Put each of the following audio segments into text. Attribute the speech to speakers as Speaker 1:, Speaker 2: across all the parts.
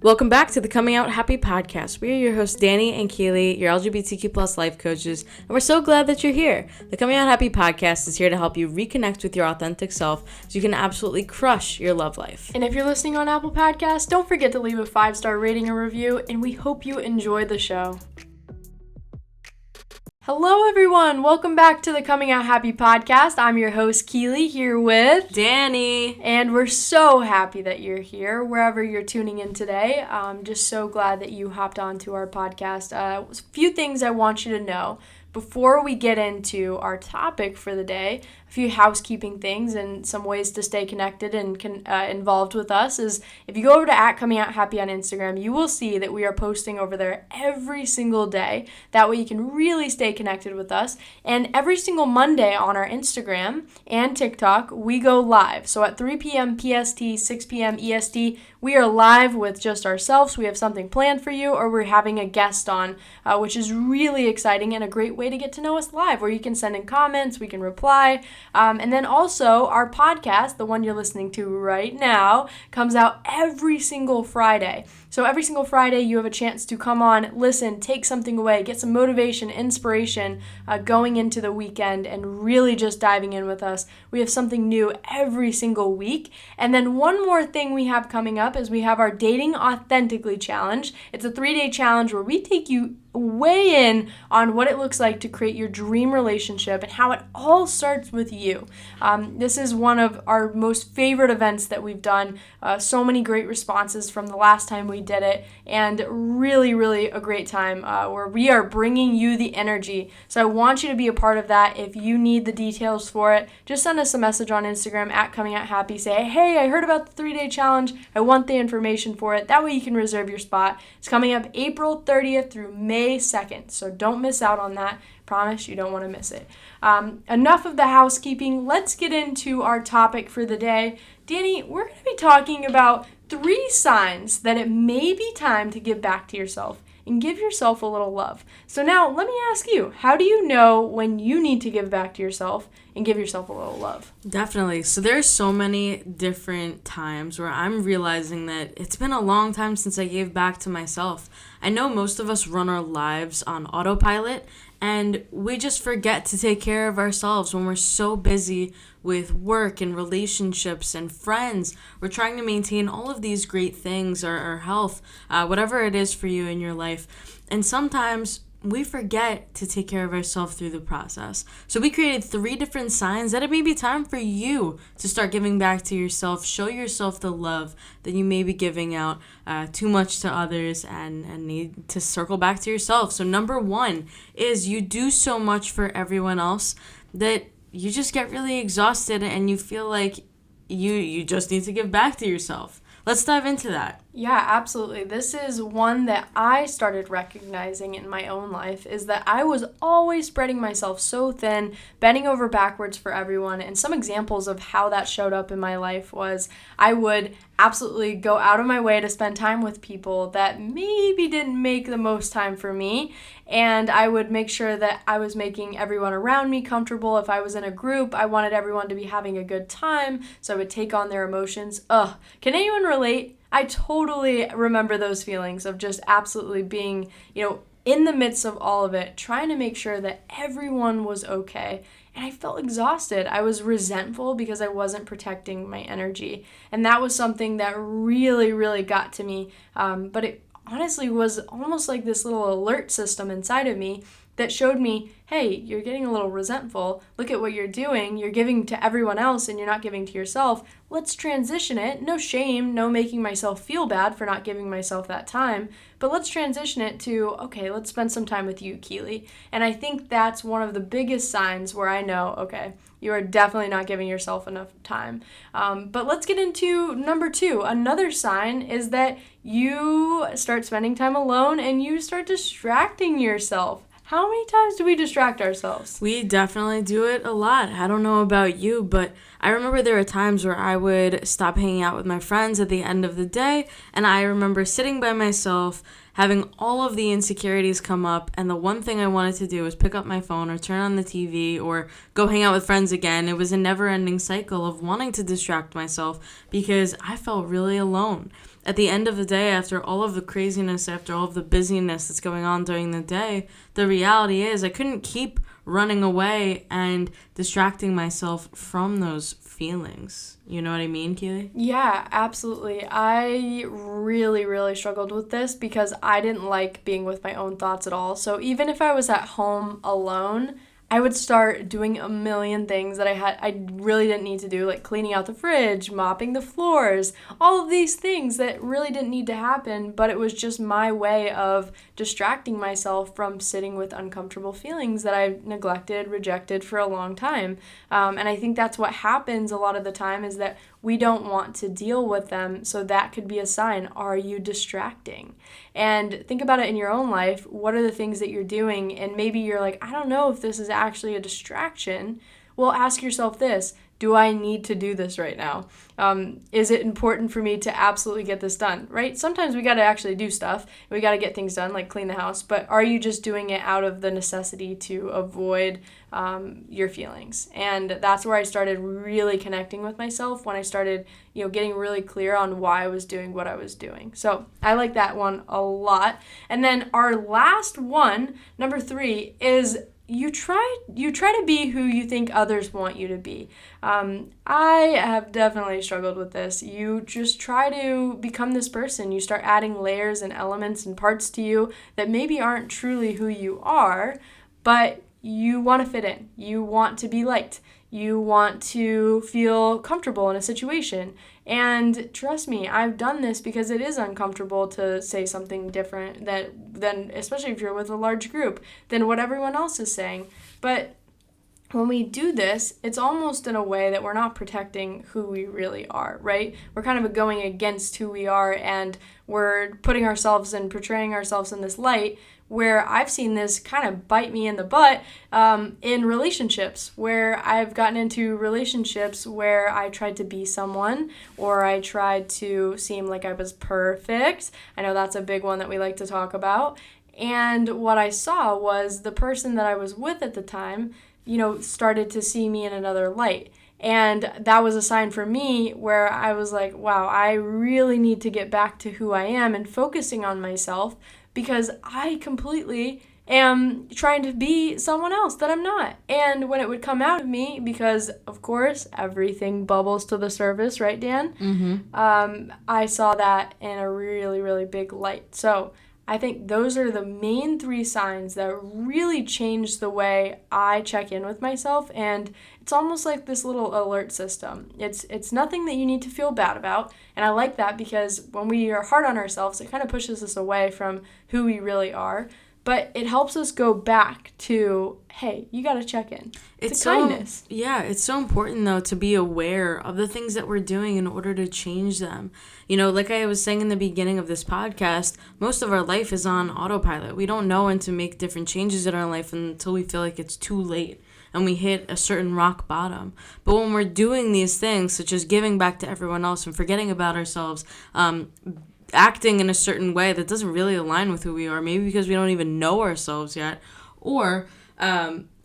Speaker 1: Welcome back to the Coming Out Happy podcast. We are your hosts, Danny and Keely, your LGBTQ plus life coaches, and we're so glad that you're here. The Coming Out Happy podcast is here to help you reconnect with your authentic self so you can absolutely crush your love life.
Speaker 2: And if you're listening on Apple Podcasts, don't forget to leave a 5-star rating and review, and we hope you enjoy the show. Hello everyone, welcome back to the Coming Out Happy podcast. I'm your host Keely here with
Speaker 1: Danny.
Speaker 2: And we're so happy that you're here wherever you're tuning in today. I'm just so glad that you hopped on to our podcast. A few things I want you to know before we get into our topic for the day. A few housekeeping things and some ways to stay connected and involved with us is if you go over to @ComingOutHappy on Instagram, you will see that we are posting over there every single day. That way you can really stay connected with us. And every single Monday on our Instagram and TikTok, we go live. So at 3 p.m. PST, 6 p.m. EST, we are live with just ourselves. We have something planned for you, or we're having a guest on, which is really exciting and a great way to get to know us live, where you can send in comments, we can reply. And then also our podcast, the one you're listening to right now, comes out every single Friday. So every single Friday you have a chance to come on, listen, take something away, get some motivation, inspiration going into the weekend and really just diving in with us. We have something new every single week. And then one more thing we have coming up is we have our Dating Authentically Challenge. It's a 3-day challenge where we take you weigh in on what it looks like to create your dream relationship and how it all starts with you. This is one of our most favorite events that we've done. So many great responses from the last time we did it, and really a great time where we are bringing you the energy. So I want you to be a part of that. If you need the details for it, just send us a message on Instagram @ComingOutHappy. Say, hey, I heard about the 3-day challenge. I want the information for it. That way you can reserve your spot. It's coming up April 30th through May 2nd, so don't miss out on that. Promise you don't want to miss it. Enough of the housekeeping. Let's get into our topic for the day. Danny, we're going to be talking about 3 signs that it may be time to give back to yourself and give yourself a little love. So now let me ask you, how do you know when you need to give back to yourself and give yourself a little love?
Speaker 1: Definitely. So there's so many different times where I'm realizing that it's been a long time since I gave back to myself. I know most of us run our lives on autopilot, and we just forget to take care of ourselves when we're so busy with work and relationships and friends. We're trying to maintain all of these great things, our health, whatever it is for you in your life. And sometimes we forget to take care of ourselves through the process. So we created 3 different signs that it may be time for you to start giving back to yourself. Show yourself the love that you may be giving out too much to others and need to circle back to yourself. So number 1 is you do so much for everyone else that you just get really exhausted and you feel like you just need to give back to yourself. Let's dive into that.
Speaker 2: Yeah, absolutely. This is one that I started recognizing in my own life, is that I was always spreading myself so thin, bending over backwards for everyone. And some examples of how that showed up in my life was I would absolutely go out of my way to spend time with people that maybe didn't make the most time for me. And I would make sure that I was making everyone around me comfortable. If I was in a group, I wanted everyone to be having a good time, so I would take on their emotions. Can anyone relate? I totally remember those feelings of just absolutely being, in the midst of all of it, trying to make sure that everyone was okay. And I felt exhausted. I was resentful because I wasn't protecting my energy. And that was something that really got to me. But it honestly was almost like this little alert system inside of me that showed me, hey, you're getting a little resentful. Look at what you're doing. You're giving to everyone else and you're not giving to yourself. Let's transition it. No shame, no making myself feel bad for not giving myself that time. But let's transition it to, okay, let's spend some time with you, Keely. And I think that's one of the biggest signs where I know, okay, you are definitely not giving yourself enough time. But let's get into number 2. Another sign is that you start spending time alone and you start distracting yourself. How many times do we distract ourselves?
Speaker 1: We definitely do it a lot. I don't know about you, but I remember there were times where I would stop hanging out with my friends at the end of the day, and I remember sitting by myself, having all of the insecurities come up, and the one thing I wanted to do was pick up my phone or turn on the TV or go hang out with friends again. It was a never-ending cycle of wanting to distract myself because I felt really alone. at the end of the day, after all of the craziness, after all of the busyness that's going on during the day, the reality is I couldn't keep running away and distracting myself from those feelings. You know what I mean, Keely?
Speaker 2: Yeah, absolutely. I really, really struggled with this because I didn't like being with my own thoughts at all. So even if I was at home alone, I would start doing a million things that I really didn't need to do, like cleaning out the fridge, mopping the floors, all of these things that really didn't need to happen, but it was just my way of distracting myself from sitting with uncomfortable feelings that I've neglected, rejected for a long time. And I think that's what happens a lot of the time, is that we don't want to deal with them, so that could be a sign. Are you distracting? And think about it in your own life. What are the things that you're doing? And maybe you're like, I don't know if this is actually a distraction. Well, ask yourself this. Do I need to do this right now? Is it important for me to absolutely get this done, right? Sometimes we got to actually do stuff. We got to get things done, like clean the house. But are you just doing it out of the necessity to avoid your feelings? And that's where I started really connecting with myself, when I started, getting really clear on why I was doing what I was doing. So I like that one a lot. And then our last one, number 3, is you try to be who you think others want you to be. I have definitely struggled with this. You just try to become this person. You start adding layers and elements and parts to you that maybe aren't truly who you are, but you want to fit in. You want to be liked. You want to feel comfortable in a situation. And trust me, I've done this because it is uncomfortable to say something different than especially if you're with a large group, than what everyone else is saying. But when we do this, it's almost in a way that we're not protecting who we really are, right? We're kind of going against who we are, and we're putting ourselves and portraying ourselves in this light, where I've seen this kind of bite me in the butt in relationships, where I've gotten into relationships where I tried to be someone, or I tried to seem like I was perfect. I know that's a big one that we like to talk about. And what I saw was the person that I was with at the time, started to see me in another light. And that was a sign for me where I was like, wow, I really need to get back to who I am and focusing on myself, because I completely am trying to be someone else that I'm not. And when it would come out of me, because of course everything bubbles to the surface, right, Dan?
Speaker 1: Mm-hmm.
Speaker 2: I saw that in a really, really big light. So I think those are the main 3 signs that really changed the way I check in with myself, and it's almost like this little alert system. It's nothing that you need to feel bad about, and I like that, because when we are hard on ourselves, it kind of pushes us away from who we really are, but it helps us go back to, hey, you got to check in. It's kindness.
Speaker 1: Yeah, it's so important, though, to be aware of the things that we're doing in order to change them. Like I was saying in the beginning of this podcast, most of our life is on autopilot. We don't know when to make different changes in our life until we feel like it's too late and we hit a certain rock bottom. But when we're doing these things, such as giving back to everyone else and forgetting about ourselves, acting in a certain way that doesn't really align with who we are, maybe because we don't even know ourselves yet, or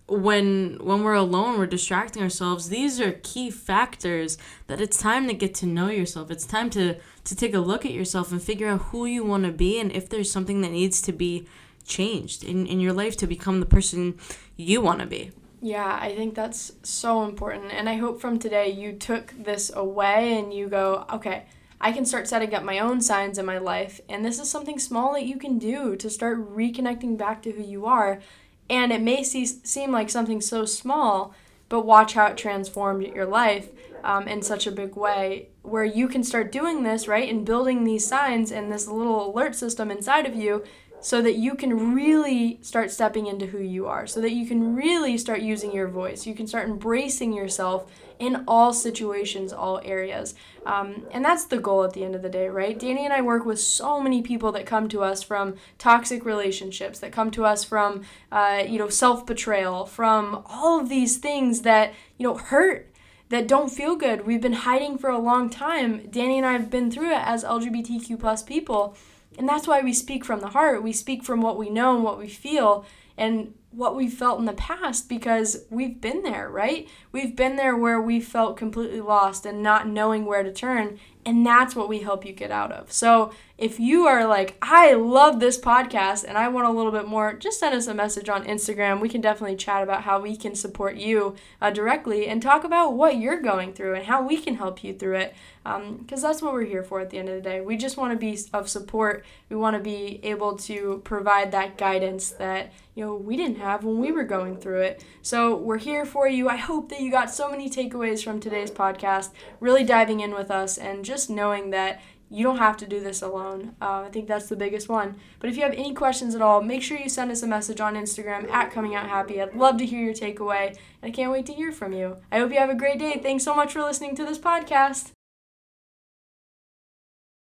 Speaker 1: when we're alone, we're distracting ourselves. These are key factors that it's time to get to know yourself. It's time to take a look at yourself and figure out who you want to be, and if there's something that needs to be changed in your life to become the person you want to be.
Speaker 2: Yeah, I think that's so important. And I hope from today you took this away and you go, okay, I can start setting up my own signs in my life. And this is something small that you can do to start reconnecting back to who you are. And it may seem like something so small, but watch how it transformed your life in such a big way, where you can start doing this, right, and building these signs and this little alert system inside of you, so that you can really start stepping into who you are, so that you can really start using your voice. You can start embracing yourself in all situations, all areas. And that's the goal at the end of the day, right? Danny and I work with so many people that come to us from toxic relationships, that come to us from, self-betrayal, from all of these things that, hurt, that don't feel good. We've been hiding for a long time. Danny and I have been through it as LGBTQ+ people. And that's why we speak from the heart. We speak from what we know and what we feel. and what we felt in the past, because we've been there, right? We've been there where we felt completely lost and not knowing where to turn, and that's what we help you get out of. So if you are like, I love this podcast and I want a little bit more, just send us a message on Instagram. We can definitely chat about how we can support you directly and talk about what you're going through and how we can help you through it, because that's what we're here for at the end of the day. We just want to be of support. We want to be able to provide that guidance that we didn't have when we were going through it. So we're here for you. I hope that you got so many takeaways from today's podcast, really diving in with us and just knowing that you don't have to do this alone. I think that's the biggest one. But if you have any questions at all, make sure you send us a message on Instagram at Coming Out Happy. I'd love to hear your takeaway, and I can't wait to hear from you. I hope you have a great day. Thanks so much for listening to this podcast.